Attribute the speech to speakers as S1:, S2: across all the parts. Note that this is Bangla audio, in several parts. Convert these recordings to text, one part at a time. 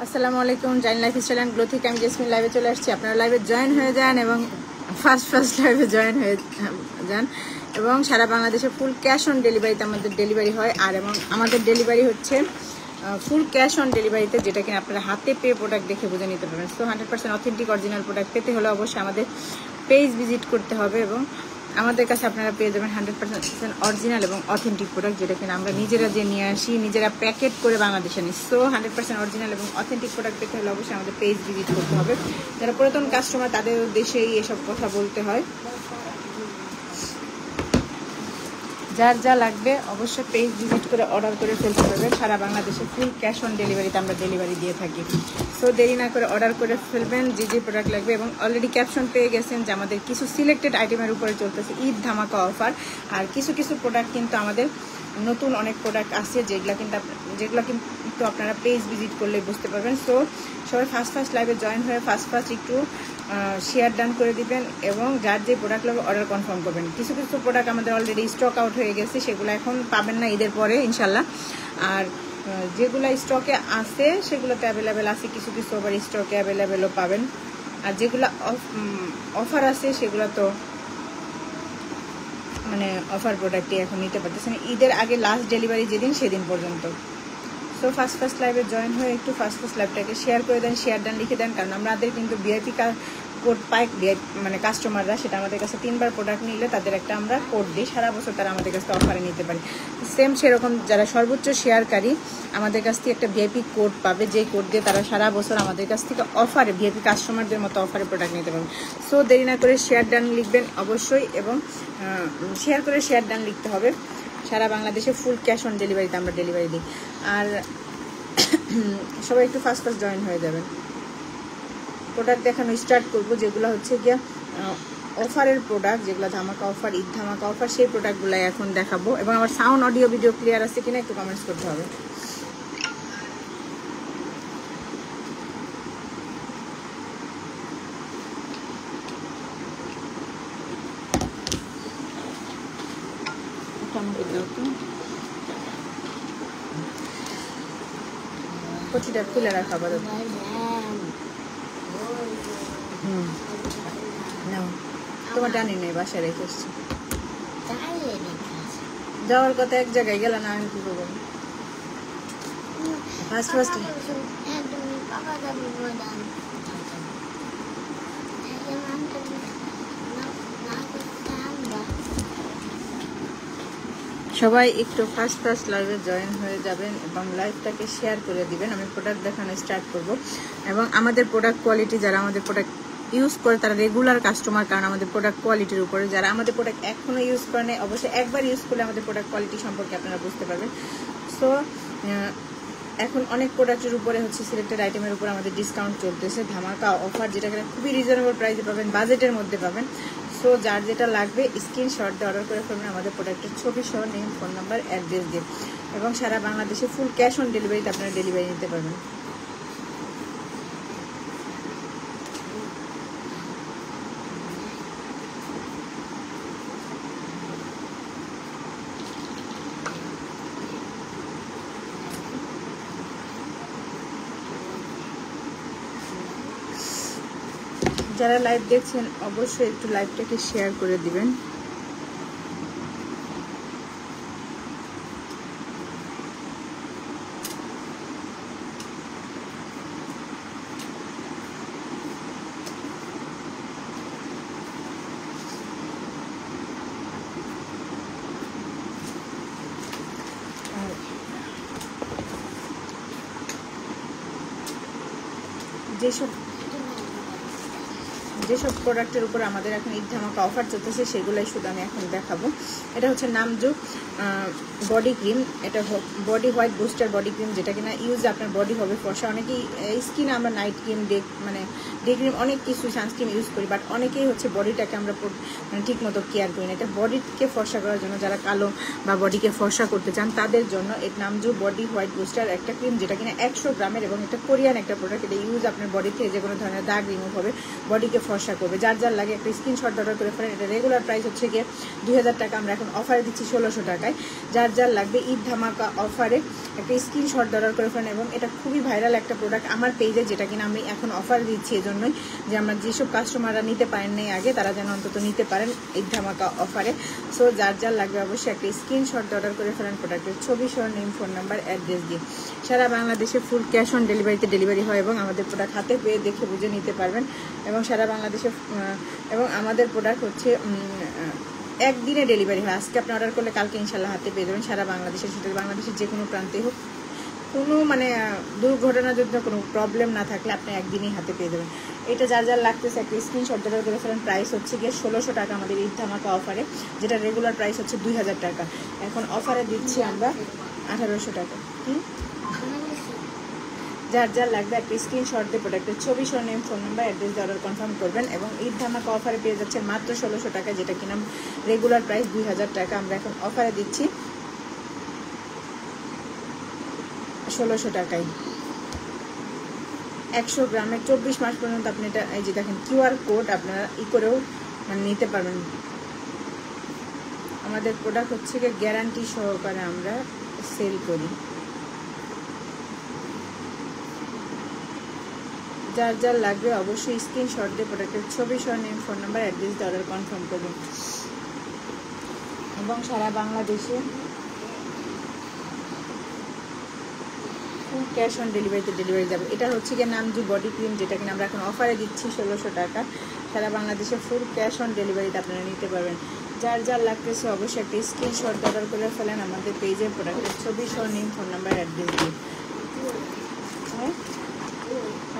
S1: আসসালামু আলাইকুম, জাইন লাইফস্টাইল অ্যান্ড গ্লো থেকে আমি জেসমিন লাইভে চলে আসছি। আপনারা লাইভে জয়েন হয়ে যান এবং ফার্স্ট লাইভে জয়েন হয়ে যান এবং সারা বাংলাদেশে ফুল ক্যাশ অন ডেলিভারিতে আমাদের ডেলিভারি হয়। আর এবং আমাদের ডেলিভারি হচ্ছে ফুল ক্যাশ অন ডেলিভারিতে, যেটা কিনা আপনারা হাতে পেয়ে প্রোডাক্ট দেখে বুঝে নিতে পারবেন। সো 100% অথেন্টিক অরিজিনাল প্রোডাক্ট পেতে হলে অবশ্যই আমাদের পেজ ভিজিট করতে হবে এবং আমাদের কাছে আপনারা পেয়ে যাবেন 100% অরিজিনাল এবং অথেন্টিক প্রোডাক্ট, যেটা কিনা আমরা নিজেরা যে নিয়ে আসি, নিজেরা প্যাকেট করে বাংলাদেশে নিই। সো 100% অরিজিনাল এবং অথেন্টিক প্রোডাক্ট পেতে হলে অবশ্যই আমাদের পেজ ভিজিট করতে হবে। যারা পুরাতন কাস্টমার তাদের উদ্দেশ্যেই এসব কথা বলতে হয়। যার যা লাগবে অবশ্যই পেজ ভিজিট করে অর্ডার করে ফেলতে পারবেন। সারা বাংলাদেশে ফুল ক্যাশ অন ডেলিভারিতে আমরা ডেলিভারি দিয়ে থাকি। সো দেরি না করে অর্ডার করে ফেলবেন যে যে প্রোডাক্ট লাগবে। এবং অলরেডি ক্যাপশন পেয়ে গেছেন যে আমাদের কিছু সিলেক্টেড আইটেমের উপরে চলতেছে ঈদ ধামাকা অফার। আর কিছু প্রোডাক্ট কিন্তু আমাদের নতুন অনেক প্রোডাক্ট আছে, যেগুলো কিন্তু আপনারা পেজ ভিজিট করলে বুঝতে পারবেন। সো সবাই ফার্স্ট লাইভে জয়েন হয়ে ফার্স্ট একটু শেয়ার ডান করে দিবেন এবং যার যে প্রোডাক্ট লাগবে অর্ডার কনফার্ম করবেন। কিছু প্রোডাক্ট আমাদের অলরেডি স্টক আউট হয়ে গেছে, সেগুলো এখন পাবেন না ঈদের পরে ইনশাল্লাহ। আর যেগুলো স্টকে আছে সেগুলোতে অ্যাভেলেবেল আছে, কিছু আবার স্টকে অ্যাভেলেবেলও পাবেন। আর যেগুলো অফার আছে সেগুলো তো মানে অফার প্রোডাক্টই এখন নিতে পারতেছেন ঈদের আগে লাস্ট ডেলিভারি যেদিন সেদিন পর্যন্ত। সো ফার্স্ট লাইভে জয়েন হয়ে একটু ফার্স্ট লাইভটাকে শেয়ার করে দেন, শেয়ার ডান লিখে দেন। কারণ আমাদের কিন্তু ভিআইপি কোড পাই, মানে কাস্টমাররা সেটা আমাদের কাছে 3বার প্রোডাক্ট নিলে তাদের একটা আমরা কোড দিই, সারা বছর তারা আমাদের কাছে অফারে নিতে পারে। সেম সেরকম যারা সর্বোচ্চ শেয়ারকারী আমাদের কাছ থেকে একটা ভিআইপি কোড পাবে, যে কোড দিয়ে তারা সারা বছর আমাদের কাছ থেকে অফারে ভিআইপি কাস্টমারদের মতো অফারে প্রোডাক্ট নিতে পারবে। সো দেরি না করে শেয়ার ডান লিখবেন অবশ্যই এবং শেয়ার করে শেয়ার ডান লিখতে হবে। সারা বাংলাদেশে ফুল ক্যাশ অন ডেলিভারিতে আমরা ডেলিভারি দিই। আর সবাই একটু ফার্স্ট জয়েন হয়ে যাবেন। প্রোডাক্ট দেখানো স্টার্ট করবো, যেগুলো হচ্ছে গিয়া অফারের প্রোডাক্ট, যেগুলো ধামাকা অফার, ঈদ ধামাকা অফার, সেই প্রোডাক্টগুলাই এখন দেখাবো। এবং আমার সাউন্ড অডিও ভিডিও ক্লিয়ার আছে কিনা একটু কমেন্টস করতে হবে। প্রতিটা খুলে রাখা আপাতত। তোমার জানি নেই, বাসায় রেখে এসছি। যাওয়ার কথা এক জায়গায় গেল না, আমি কি করবো? ফার্স্ট সবাই একটু ফার্স্ট লাইভে জয়েন হয়ে যাবেন এবং লাইভটাকে শেয়ার করে দিবেন। আমি প্রোডাক্ট দেখানো স্টার্ট করব। এবং আমাদের প্রোডাক্ট কোয়ালিটি, যারা আমাদের প্রোডাক্ট ইউজ করে তারা রেগুলার কাস্টমার, কারণ আমাদের প্রোডাক্ট কোয়ালিটির উপরে। যারা আমাদের প্রোডাক্ট এখনও ইউজ করে নেই, অবশ্যই একবার ইউজ করলে আমাদের প্রোডাক্ট কোয়ালিটি সম্পর্কে আপনারা বুঝতে পারবেন। সো এখন অনেক প্রোডাক্টের উপরে হচ্ছে সিলেক্টেড আইটেমের উপর আমাদের ডিসকাউন্ট চলতেছে, ধামাকা অফার, যেটা কিনা খুবই রিজনেবল প্রাইসে পাবেন, বাজেটের মধ্যে পাবেন। সো যার যেটা লাগবে স্ক্রিনশট দিয়ে অর্ডার করে ফেলবেন আমাদের প্রোডাক্টের ছবি সহ, নেম, ফোন নাম্বার, অ্যাড্রেস দিয়ে। এবং সারা বাংলাদেশে ফুল ক্যাশ অন ডেলিভারিতে আপনারা ডেলিভারি নিতে পারবেন। যারা লাইভ দেখছেন অবশ্যই একটু লাইভটাকে শেয়ার করে দিবেন। যেসব প্রোডাক্টের উপর আমাদের এখন ঈদ ধামাকা অফার চলতেছে সেগুলাই শুধু আমি এখন দেখাবো। এটা হচ্ছে নামজুক বডি ক্রিম, এটা body white booster body cream, যেটা কিনা ইউজ আপনার বডি হবে ফর্সা। অনেকেই স্কিনে আমরা নাইট ক্রিম, ডে ক্রিম, অনেক কিছু সানস্ক্রিন ইউজ করি, বাট অনেকেই হচ্ছে বডিটাকে আমরা ঠিক মতো কেয়ার করি না। এটা বডিকে ফর্সা করার জন্য, যারা কালো বা বডিকে ফর্সা করতে চান তাদের জন্য এর নামজুক বডি হোয়াইট বুস্টার একটা ক্রিম, যেটা কিনা 100 গ্রামের এবং এটা কোরিয়ান একটা প্রোডাক্ট। এটা ইউজ আপনার বডিতে যে কোনো ধরনের দাগ রিমুভ হবে, বডিকে ফর্সা করবে। যার যার লাগে একটা স্ক্রিনশট অর্ডার করে ফেলেন। এটা রেগুলার প্রাইস হচ্ছে গিয়ে 2000 টাকা, আমরা এখন অফারে দিচ্ছি 1600 টাকায়। যার যার লাগবে ঈদ ধামাকা অফারে একটা স্ক্রিনশট অর্ডার করে ফেলেন। এবং এটা খুবই ভাইরাল একটা প্রোডাক্ট আমার পেজে, যেটা কিনা আমি এখন অফার দিচ্ছি এজন্যই যে আমরা যেসব কাস্টমাররা নিতে পারেন নাই আগে তারা যেন অন্তত নিতে পারেন ঈদ ধামাকা অফারে। সো যার যার লাগবে অবশ্যই একটা স্ক্রিনশট অর্ডার করে ফেলেন প্রোডাক্টের ছবি সহ নেম, ফোন নাম্বার, অ্যাড্রেস দিয়ে। সারা বাংলাদেশে ফুল ক্যাশ অন ডেলিভারিতে ডেলিভারি হয় এবং আমাদের প্রোডাক্ট হাতে পেয়ে দেখে বুঝে নিতে পারবেন। এবং সারা বাংলাদেশে এবং আমাদের প্রোডাক্ট হচ্ছে একদিনে ডেলিভারি হয়। আজকে আপনি অর্ডার করলে কালকে ইনশাল্লাহ হাতে পেয়ে যাবেন। সারা বাংলাদেশের, সেটা বাংলাদেশের যে কোনো প্রান্তে হোক, কোনো মানে দুর্ঘটনার জন্য কোনো প্রবলেম না থাকলে আপনি একদিনই হাতে পেয়ে যাবেন। এটা যার যার লাগতেছে একটা স্ক্রিনশট অর্ডার করে ফেলেন। প্রাইস হচ্ছে গিয়ে 1600 টাকা আমাদের ঈদ ধামাকা অফারে, যেটা রেগুলার প্রাইস হচ্ছে 2000 টাকা। এখন অফারে দিচ্ছি আমরা 1800 টাকা। কি যার যার লাগবে একটা স্ক্রিনশট দিয়ে প্রোডাক্টের ছবি সহ নেম, ফোন নাম্বার, অ্যাড্রেস দিয়ে অর্ডার কনফার্ম করবেন। এবং ঈদ ধামাকা অফারে পেয়ে যাচ্ছেন মাত্র 1600 টাকা, যেটা কিনা রেগুলার প্রাইস 2000 টাকা। আমরা এখন অফারে দিচ্ছি 1600 টাকায়। 100 গ্রামের 24 মাস পর্যন্ত আপনি এটা, এই যে দেখেন কিউআর কোড, আপনারা করেও মানে নিতে পারবেন। আমাদের প্রোডাক্ট হচ্ছে গিয়ে গ্যারান্টি সহকারে আমরা সেল করি। যার যার লাগবে অবশ্যই স্ক্রিনশট দিয়ে প্রোডাক্টের ছবি সহ নেম, ফোন নাম্বার, অ্যাড্রেস দিয়ে অর্ডার কনফার্ম করবেন। এবং সারা বাংলাদেশে ক্যাশ অন ডেলিভারিতে ডেলিভারি যাবে। এটা হচ্ছে গিয়ে নামজু বডি ক্রিম, যেটা কিনা আমরা এখন অফারে দিচ্ছি 1600 টাকা। সারা বাংলাদেশে ফুল ক্যাশ অন ডেলিভারিতে আপনারা নিতে পারবেন। যার যার লাগতেছে অবশ্যই একটা স্ক্রিনশট অর্ডার করে ফেলেন আমাদের পেজের প্রোডাক্টের ছবি সহ নেম, ফোন নাম্বার, অ্যাড্রেস দিয়ে। হ্যাঁ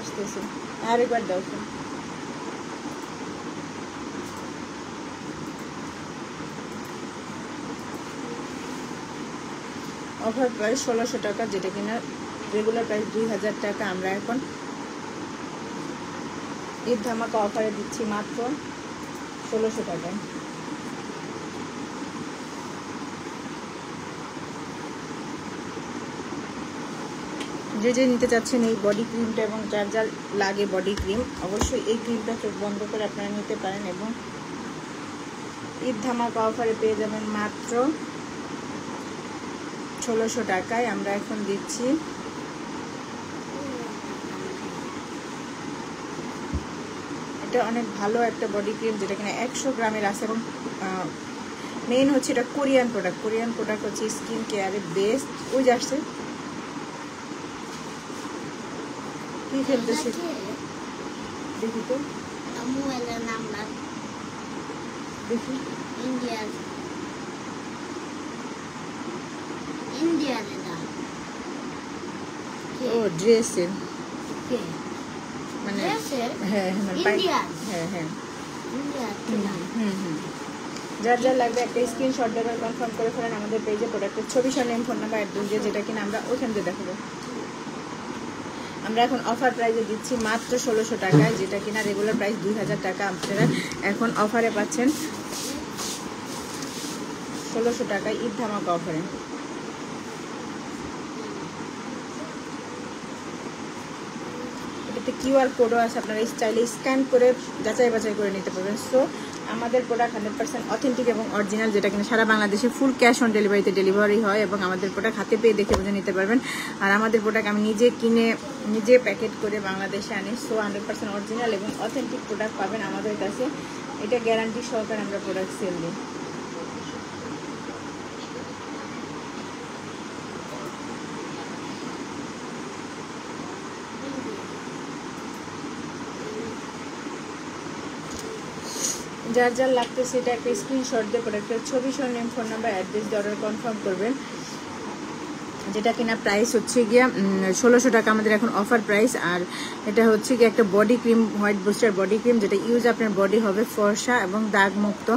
S1: আসতেছে, আরেকবার দাও। অফার প্রাইস 1600 টাকা, যেটা কিনা রেগুলার প্রাইস 2000 টাকা। আমরা এখন ঈদ ধামাকা অফারে দিচ্ছি মাত্র 1600 টাকায়। যে যে নিতে চাচ্ছেন এই বডি ক্রিমটা এবং যার যার লাগে বডি ক্রিম, অবশ্যই এই ক্রিমটা চোখ বন্ধ করে আপনারা নিতে পারেন। এবং ঈদ ধামাকা অফারে পেয়ে যাবেন মাত্র 1600 টাকায়। আমরা এখন দিচ্ছি এটা অনেক ভালো একটা বডি ক্রিম, যেটা কিনা 100 গ্রামের আছে। এবং মেইন হচ্ছে এটা কোরিয়ান প্রোডাক্ট। কোরিয়ান প্রোডাক্ট হচ্ছে স্কিন কেয়ারে বেস্ট। ওই যাচ্ছে কি ফেলতেছে দেখি তো, দেখি ও ড্রেসের মানে হ্যাঁ হ্যাঁ হ্যাঁ যার যার লাগবে একটা স্ক্রিনশট দেবেন, কনফার্ম করে ফেলেন আমাদের পেজে প্রোডাক্টের ছবি সহ নেম, ফোন নাম্বার, অ্যাড্রেস দিয়ে, যেটা কিনা আমরা ওখান দিয়ে দেখাবো। আমরা এখন অফার প্রাইসে দিচ্ছি মাত্র 1600 টাকায়, যেটা কিনা রেগুলার প্রাইস 2000 টাকা। আপনারা এখন অফারে পাচ্ছেন 1600 টাকায় ঈদ ধামাকা অফারে। এটাতে কিউআর কোডও আছে, আপনারা স্টাইলে স্ক্যান করে যাচাই বাছাই করে নিতে পারবেন। সো আমাদের প্রোডাক্ট 100% অথেন্টিক এবং অরিজিনাল, যেটা কিনা সারা বাংলাদেশে ফুল ক্যাশ অন ডেলিভারিতে ডেলিভারি হয়। এবং আমাদের প্রোডাক্ট হাতে পেয়ে দেখে বুঝে নিতে পারবেন। আর আমাদের প্রোডাক্ট আমি নিজে কিনে নিজে প্যাকেট করে বাংলাদেশে আনি। সো 100% অরিজিনাল এবং অথেন্টিক প্রোডাক্ট পাবেন আমাদের কাছে। এটা গ্যারান্টি সহকারে আমরা প্রোডাক্ট সেল দিই। যার যার লাগতেছে এটা একটা স্ক্রিনশট দিয়ে প্রোডাক্টের ছবি সহ নেম, ফোন নাম্বার, অ্যাড্রেস দিয়ে অর্ডার কনফার্ম করবেন। যেটা কিনা প্রাইস হচ্ছে গিয়া 1600 টাকা আমাদের এখন অফার প্রাইস। আর এটা হচ্ছে গিয়ে একটা body cream, white booster body cream, যেটা ইউজ আপনার বডি হবে ফর্সা এবং দাগ মুক্ত।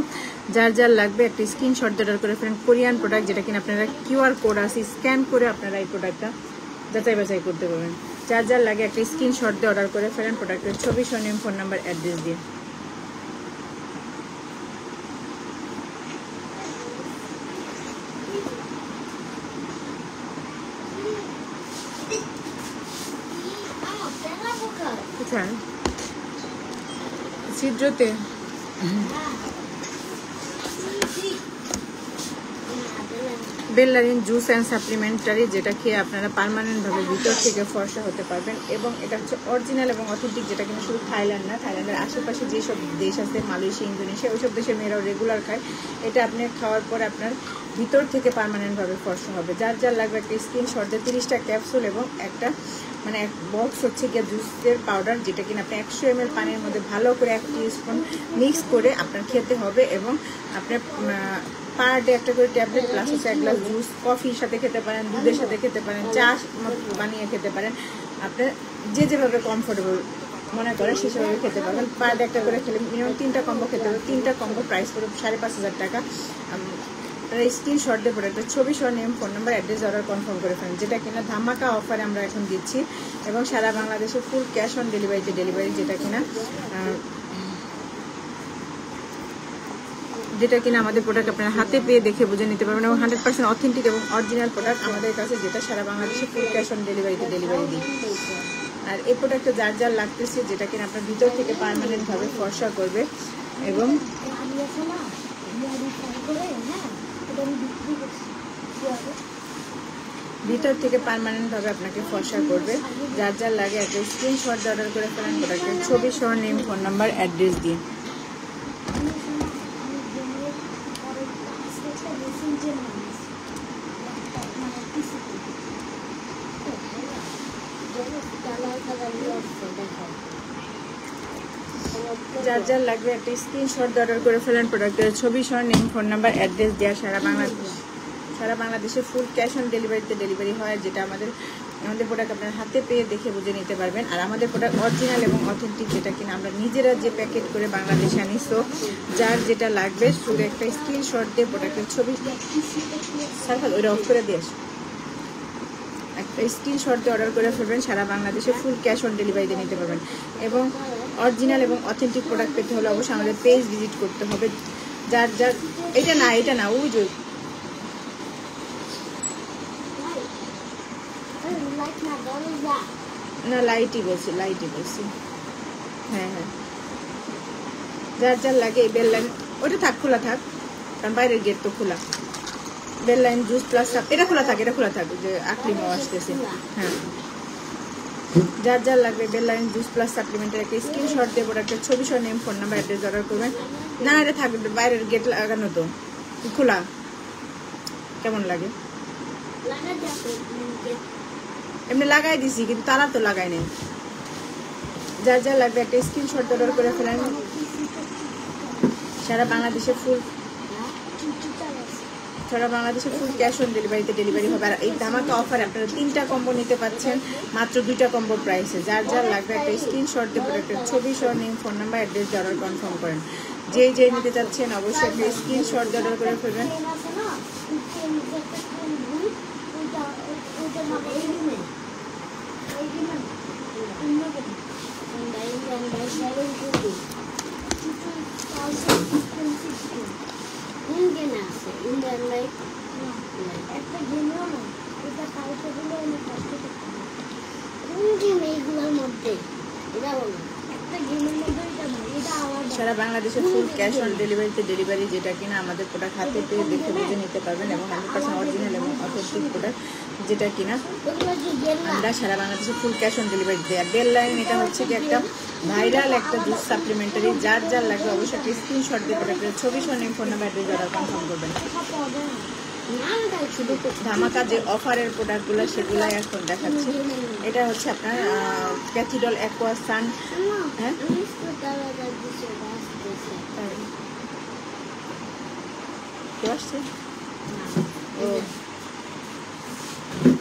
S1: যার যার লাগবে একটা স্ক্রিনশট দিয়ে অর্ডার করে ফেলেন। কোরিয়ান প্রোডাক্ট, যেটা কিনা আপনারা কিউআর কোড আছে স্ক্যান করে আপনারা এই প্রোডাক্টটা যাচাই বাছাই করতে পারবেন। যার যার লাগে একটা স্ক্রিনশট দিয়ে অর্ডার করে ফেলেন প্রোডাক্টের ছবি সহ নেম, ফোন নাম্বার, অ্যাড্রেস দিয়ে। ছিদ্রতে বেল্লারিন জুস অ্যান্ড সাপ্লিমেন্টারি, যেটা খেয়ে আপনারা পার্মানেন্টভাবে ভিতর থেকে ফর্সা হতে পারবেন। এবং এটা হচ্ছে অরিজিনাল এবং অথেন্টিক, যেটা কিন্তু শুধু থাইল্যান্ড না, থাইল্যান্ডের আশেপাশে যেসব দেশ আছে, মালয়েশিয়া, ইন্দোনেশিয়া, ওইসব দেশের মেয়েরাও রেগুলার খায়। এটা আপনি খাওয়ার পরে আপনার ভিতর থেকে পার্মানেন্টভাবে ফর্সা হবে। যার যার লাগবে একটা স্ক্রিনশট দিয়ে 30টা ক্যাপসুল এবং একটা মানে এক বক্স হচ্ছে গিয়ে জুসের পাউডার, যেটা কিনা আপনি 100 ml পানির মধ্যে ভালো করে 1 টিস্পুন মিক্স করে আপনার খেতে হবে। এবং আপনার পার ডে একটা করে ট্যাবলেট প্লাস হচ্ছে 1 গ্লাস জুস কফির সাথে খেতে পারেন, দুধের সাথে খেতে পারেন, চা বানিয়ে খেতে পারেন। আপনার যেভাবে কমফোর্টেবল মনে করে সেভাবে খেতে পারবেন। পার ডে একটা করে খেলে মিনিমাম 3টা কম্বো খেতে হবে। 3টা কম্বো প্রাইস পড়বে 5,500 টাকা। আপনারা স্ক্রিনশট দিয়ে পড়ে একটা ছবি সহ name, phone number, address, order confirm করে ফেলেন, যেটা কিনা ধামাকা অফারে আমরা এখন দিচ্ছি। এবং সারা বাংলাদেশে ফুল ক্যাশ অন ডেলিভারিতে ডেলিভারি, যেটা কিনা আমাদের প্রোডাক্ট আপনারা হাতে পেয়ে দেখে বুঝে নিতে পারবেন। এবং 100% অথেন্টিক এবং অরিজিনাল প্রোডাক্ট আমাদের কাছে, যেটা সারা বাংলাদেশে ফুল ক্যাশ অন ডেলিভারিতে ডেলিভারি দিই। আর এই প্রোডাক্টটা যার যার লাগতেছে, যেটা কিনা আপনার ভিতর থেকে পার্মানেন্টভাবে ফর্সা করবে এবং ভিতর থেকে পার্মানেন্টভাবে আপনাকে ফর্সা করবে। যার যার লাগে একটা স্ক্রিনশট অর্ডার করে ফেলেন প্রোডাক্টের ছবি সহ নেম, ফোন নাম্বার, অ্যাড্রেস দিয়ে। যার যার লাগবে একটা স্ক্রিনশট অর্ডার করে ফেলেন প্রোডাক্টের ছবি সহ নেম, ফোন নাম্বার, অ্যাড্রেস দেওয়া। সারা বাংলাদেশে ফুল ক্যাশ অন ডেলিভারিতে ডেলিভারি হয়, যেটা আমাদের প্রোডাক্ট আপনার হাতে পেয়ে দেখে বুঝে নিতে পারবেন। আর আমাদের প্রোডাক্ট অরিজিনাল এবং অথেন্টিক, যেটা কিনা আমরা নিজেরা যে প্যাকেট করে বাংলাদেশে আনি। সো যার যেটা লাগবে শুধু একটা স্ক্রিনশট দিয়ে প্রোডাক্টের ছবি ওইটা অফ করে দিয়ে একটা স্ক্রিনশট দিয়ে অর্ডার করে ফেলবেন। সারা বাংলাদেশে ফুল ক্যাশ অন ডেলিভারিতে নিতে পারবেন। এবং অরিজিনাল এবং অথেন্টিক প্রোডাক্ট পেতে হলে অবশ্যই আমাদের পেজ ভিজিট করতে হবে। যার যার এটা না ওই যে না লাইটই বলছি হ্যাঁ। যার যার লাগে এই বেললাইন, ওটা থাক খোলা থাক, কারণ বাইরের গেট তো খোলা। বেললাইন জুস প্লাস এটা খোলা থাক যে আকলিমাও আসতেছে। হ্যাঁ, যার যার লাগবে বেললাইন জুস প্লাস সাপ্লিমেন্টের একটা স্ক্রিনশট দিয়ে প্রোডাক্টের ছবি সহ name, phone number, address order করবেন। না এটা থাকবে, বাইরের গেট লাগানো তো খোলা, কেমন লাগে? এমনি লাগাই দিছি কিন্তু তারা তো লাগাই নেই। যার যা লাগবে একটা স্ক্রিনশট অর্ডার করে ফেলেন। সারা বাংলাদেশে ফুল ক্যাশ অন ডেলিভারিতে ডেলিভারি হবে। আর এই ধামাকা অফারে আপনারা 3টা কম্বো নিতে পাচ্ছেন মাত্র 2টা কম্বো প্রাইসে। যার যার লাগবে একটা স্ক্রিনশট দিয়ে প্রোডাক্টের ছবি সহ নিন, ফোন নাম্বার, অ্যাড্রেস দিয়ে অর্ডার কনফার্ম করেন। যে নিতে চাচ্ছেন অবশ্যই একটা স্ক্রিনশট দিয়ে অর্ডার করে ফেলবেন। সারা বাংলাদেশে ফুল ক্যাশ অন ডেলিভারিতে ডেলিভারি, যেটা কিনা আমাদের প্রোডাক্ট হাতে পেয়ে দেখে বুঝে নিতে পারবেন। এবং 100% অরিজিনাল এবং অথেন্টিক প্রোডাক্ট, যেটা কিনা আমরা সারা বাংলাদেশে ফুল ক্যাশ অন ডেলিভারি দেয়। বেললাইন এটা হচ্ছে কি একটা ভাইরাল একটা জুস সাপ্লিমেন্টারি। যার যার লাগবে অবশ্যই একটা স্ক্রিনশট দিয়ে প্রোডাক্টের ছবি সহ name, phone number, address order confirm করবেন। শুধু ধামাকা যে অফারের প্রোডাক্টগুলো সেগুলাই এখন দেখাচ্ছি। এটা হচ্ছে আপনার ক্যাথিডল অ্যাকোয়া সান। হ্যাঁ, কেউ আসছে? ও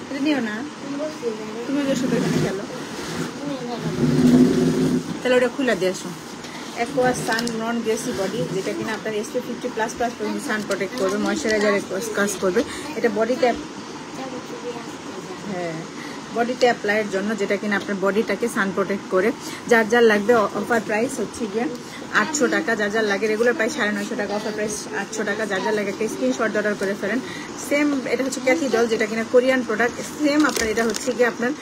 S1: এটা নিও না, তুমি ওদের সাথে এখানে খেলো, তাহলে ওটা খুলে দিয়ে আসো। অ্যাকোয়া সান নন গ্রেসি বডি, যেটা কিনা আপনার SPF 50++ পর্যন্ত সান প্রোটেক্ট করবে, ময়শ্চারাইজার কাজ করবে। এটা বডিতে বডিতে অ্যাপ্লাইয়ের জন্য, যেটা কিনা আপনার বডিটাকে সান প্রোটেক্ট করে। যার যার লাগবে অফার প্রাইস হচ্ছে গিয়ে 800 টাকা। যার যার লাগে রেগুলার প্রাইস 950 টাকা, অফার প্রাইস 800 টাকা। যার যার লাগে একটা স্ক্রিনশট অর্ডার করে ফেলেন। সেম এটা হচ্ছে ক্যাথিডল, যেটা কিনা কোরিয়ান প্রোডাক্ট। সেম আপনার এটা হচ্ছে গিয়ে আপনার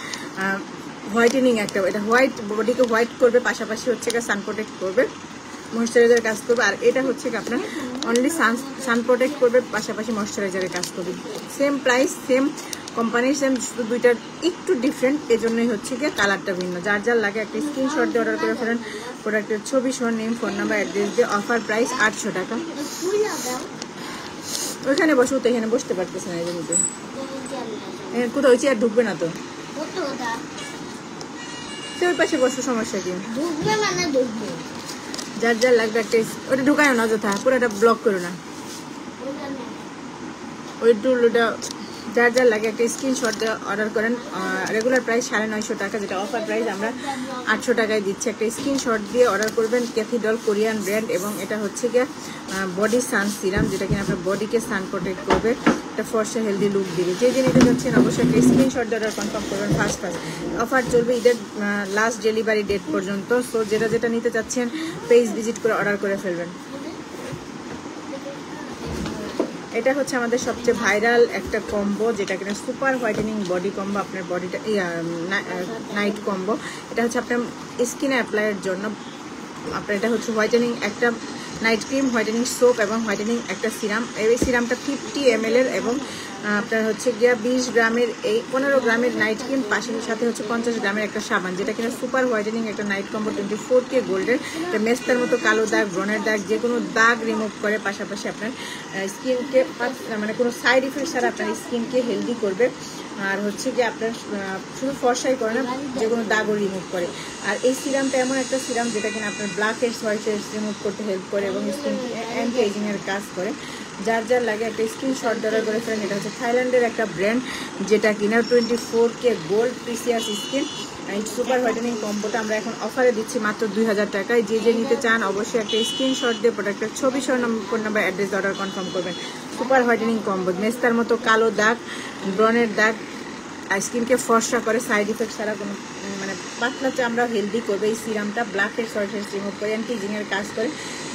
S1: হোয়াইটেনিং একটা, এটা হোয়াইট বডিকে হোয়াইট করবে, পাশাপাশি হচ্ছে গিয়ে সান প্রোটেক্ট করবে। ময়েশ্চারাইজার কাজ করবে। আর এটা হচ্ছে কি আপনার অনলি সান প্রোটেক্ট করবে, পাশাপাশি ময়েশ্চারাইজারের কাজ করবে। সেম প্রাইস, সেম কোম্পানির, সেম, শুধু দুইটার একটু ডিফারেন্ট, এজন্যই হচ্ছে গিয়ে কালারটা ভিন্ন। যার যার লাগে একটা স্ক্রিনশট দিয়ে অর্ডার করে ফেলেন। প্রোডাক্টের ছবি সহ নেম, ফোন নাম্বার, অ্যাড্রেস দিয়ে। অফার প্রাইস 800 টাকা। ওইখানে বসে, তো এখানে বসতে পারতেছে না, এই জমিতে কোথাও ওই চেয়ার ঢুকবে না তো, ওই পাশে বসে, সমস্যা কি? যার যার লাগবে একটা, ওটা ঢুকায় না অযথা, পুরোটা ব্লক করো না, ওই টুলটা। যার যার লাগে একটা স্ক্রিনশট দিয়ে অর্ডার করেন। রেগুলার প্রাইস 950 টাকা, যেটা অফার প্রাইস আমরা 800 টাকায় দিচ্ছি। একটা স্ক্রিনশট দিয়ে অর্ডার করবেন। ক্যাথিড্রাল কোরিয়ান ব্র্যান্ড, এবং এটা হচ্ছে গিয়ে বডি সান সিরাম, যেটা কিনা আপনার বডিকে সান প্রোটেক্ট করবে, একটা ফর্সা হেলদি লুক দিবে। যে নিতে যাচ্ছেন অবশ্যই একটা স্ক্রিনশট দিয়ে অর্ডার কনফার্ম করবেন ফার্স্ট। অফার চলবে ঈদের লাস্ট ডেলিভারি ডেট পর্যন্ত। সো যেটা নিতে চাচ্ছেন পেজ ভিজিট করে অর্ডার করে ফেলবেন। এটা হচ্ছে আমাদের সবচেয়ে ভাইরাল একটা কম্বো, যেটা কিনা সুপার হোয়াইটেনিং বডি কম্বো। আপনার বডিটা নাইট কম্বো, এটা হচ্ছে আপনার স্কিনে অ্যাপ্লাইয়ের জন্য। আপনার এটা হচ্ছে হোয়াইটেনিং একটা নাইট ক্রিম, হোয়াইটেনিং সোপ এবং হোয়াইটেনিং একটা সিরাম। এই সিরামটা 50 ml এর, এবং আপনার হচ্ছে গিয়া 20 গ্রামের, এই 15 গ্রামের নাইট ক্রিম, পাশের সাথে হচ্ছে 50 গ্রামের একটা সাবান, যেটা কিনা সুপার হোয়াইটেনিং একটা নাইট কম্বো 24K গোল্ডের। এটা মেস্তার মতো কালো দাগ, ব্রণের দাগ, যে কোনো দাগ রিমুভ করে, পাশাপাশি আপনার স্কিনকে মানে কোনো সাইড ইফেক্ট ছাড়া আপনার স্কিনকে হেলদি করবে। আর হচ্ছে গিয়ে আপনার শুধু ফর্সাই করে না, যে কোনো দাগও রিমুভ করে। আর এই সিরামটা এমন একটা সিরাম, যেটা কিনা আপনার black heads, white heads remove করতে হেল্প করে, এবং স্কিন অ্যান্টি এজিংয়ের কাজ করে। যার যার লাগে একটা স্ক্রিনশট অর্ডার করে ফেলেন। এটা হচ্ছে থাইল্যান্ডের একটা ব্র্যান্ড, যেটা কিনা 24K গোল্ড প্রিসিয়াস স্কিন। এই সুপার হোয়াইটেনিং কম্বোটা আমরা এখন অফারে দিচ্ছি মাত্র 2000 টাকায়। যে নিতে চান অবশ্যই একটা স্ক্রিনশট দিয়ে প্রোডাক্টের ছবি সহ phone number, address order confirm করবেন। সুপার হোয়াইটেনিং কম্বো, মেস্তার মতো কালো দাগ, ব্রণের দাগ, স্কিনকে ফর্সা করে, সাইড ইফেক্ট ছাড়া কোনো মানে পাতলা চামড়া হেলদি করবে। এই সিরামটা black heads, white heads remove করে, অ্যান্টি এজিংয়ের কাজ করে।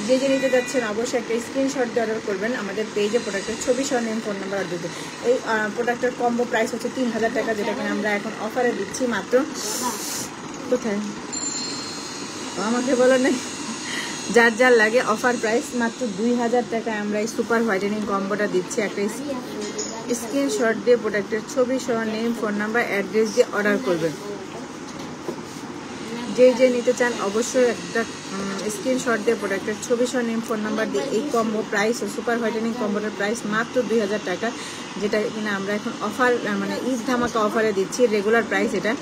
S1: যে নিতে যাচ্ছেন অবশ্যই একটা স্ক্রিনশট দিয়ে অর্ডার করবেন আমাদের পেজে, প্রোডাক্টের ছবি সহ নেম, ফোন নাম্বার, অর্ডার দিতে। এই প্রোডাক্টের কম্বো প্রাইস হচ্ছে 3000 টাকা, যেটা কিনা আমরা এখন অফারে দিচ্ছি মাত্র, কোথায় আমাকে বলো নাই, যার যার লাগে অফার প্রাইস মাত্র 2000 টাকায় আমরা এই সুপার হোয়াইটেনিং কম্বোটা দিচ্ছি। একটা স্ক্রিনশট দিয়ে প্রোডাক্টের ছবি সহ নেম, ফোন নাম্বার, অ্যাড্রেস দিয়ে অর্ডার করবেন। যে নিতে চান অবশ্যই একটা স্ক্রিনশট দিয়ে প্রোডাক্টের ছবি সহ নেম, ফোন নাম্বার দিয়ে এই কম্বো প্রাইস, সুপার হোয়াইটেনিং কম্বোটার প্রাইস মাত্র 2000 টাকা, যেটা কিনা আমরা এখন অফার মানে ঈদ ধামাকা অফারে দিচ্ছি। রেগুলার প্রাইস এটা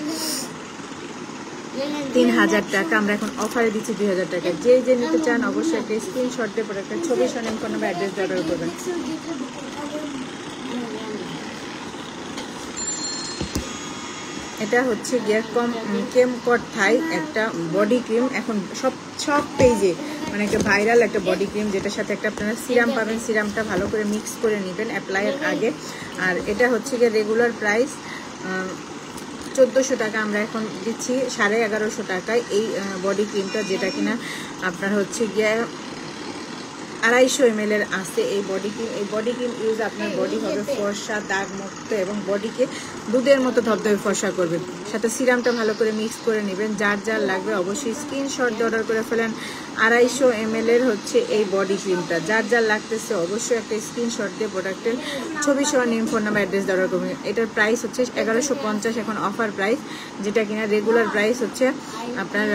S1: 3000 টাকা, আমরা এখন অফারে দিচ্ছি 2000 টাকা। যে নিতে চান অবশ্যই একটা স্ক্রিনশট দিয়ে প্রোডাক্টের ছবি সহ নেম, ফোন নাম্বার, অ্যাড্রেস দিয়ে অর্ডার করবেন। এটা হচ্ছে গিয়ার কেমকট থাই একটা বডি ক্রিম, এখন সব পেজে মানে একটা ভাইরাল একটা বডি ক্রিম, যেটার সাথে একটা আপনারা সিরাম পাবেন। সিরামটা ভালো করে মিক্স করে নেবেন অ্যাপ্লাইয়ের আগে। আর এটা হচ্ছে গিয়ে রেগুলার প্রাইস 1400 টাকা, আমরা এখন দিচ্ছি 1150 টাকায় এই বডি ক্রিমটা, যেটা কিনা আপনার হচ্ছে গিয়ে 250 ml এর আছে এই বডি ক্রিম। এই বডি ক্রিম ইউজ আপনার বডি হবে ফর্সা, দাগ মুক্ত, এবং বডিকে দুধের মতো ধবধবে ফর্সা করবে। সাথে সিরামটা ভালো করে মিক্স করে নেবেন। যার যার লাগবে অবশ্যই স্ক্রিনশট দিয়ে অর্ডার করে ফেলেন। 250 ml এর হচ্ছে এই বডি ক্রিমটা। যার যার লাগতেছে অবশ্যই একটা স্ক্রিনশট দিয়ে প্রোডাক্টের ছবি সহ নেম, ফোন নাম্বার, অ্যাড্রেস দিয়ে অর্ডার করবেন। এটার প্রাইস হচ্ছে 1150, এখন অফার প্রাইস, যেটা কিনা রেগুলার প্রাইস হচ্ছে আপনার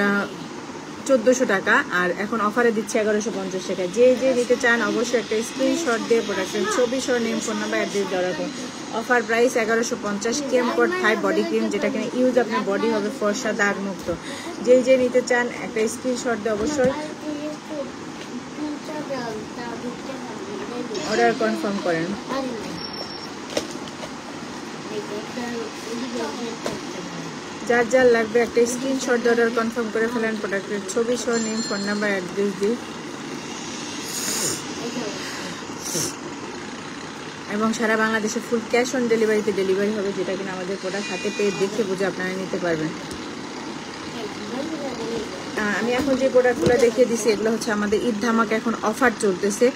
S1: 1400 টাকা, আর এখন অফারে দিচ্ছে 1150 টাকা। যে নিতে চান অবশ্যই একটা স্ক্রিনশট দিয়ে প্রোডাক্টের ছবি সহ নেম, ফোন নাম্বার, অ্যাড্রেস দিয়ে অর্ডার করুন। অফার প্রাইস 1150, কেমকট থাই বডি ক্রিম, যেটা কিনা ইউজ আপনার বডি হবে ফর্সা, দাগ মুক্ত। যে নিতে চান একটা স্ক্রিনশট দিয়ে অবশ্যই অর্ডার কনফার্ম করেন। যার যার লাগবে একটা স্ক্রিনশট দিয়ে অর্ডার কনফার্ম করে ফেলেন প্রোডাক্টের ছবি সহ নেম, ফোন নাম্বার, অ্যাড্রেস দিয়ে, এবং সারা বাংলাদেশে ফুল ক্যাশ অন ডেলিভারিতে ডেলিভারি হবে, যেটা কিনা আমাদের প্রোডাক্ট হাতে পেয়ে দেখে বুঝে আপনারা নিতে পারবেন। আমি এখন যে প্রোডাক্টগুলো দেখিয়ে দিচ্ছি এগুলো হচ্ছে আমাদের ঈদ ধামাকা এখন অফার চলতেছে।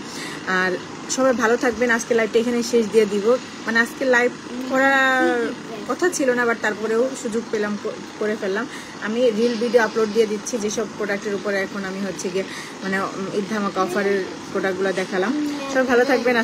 S1: আর সবাই ভালো থাকবেন। আজকে লাইভটা এখানে শেষ দিয়ে দিব, মানে আজকে লাইভ করার কথা ছিল না, বাট তারপরেও সুযোগ পেলাম, করে ফেললাম। আমি রিল ভিডিও আপলোড দিয়ে দিচ্ছি যেসব প্রোডাক্টের উপরে এখন আমি হচ্ছে গিয়ে মানে ঈদ ধামাকা অফারের প্রোডাক্টগুলো দেখালাম। সবাই ভালো থাকবেন।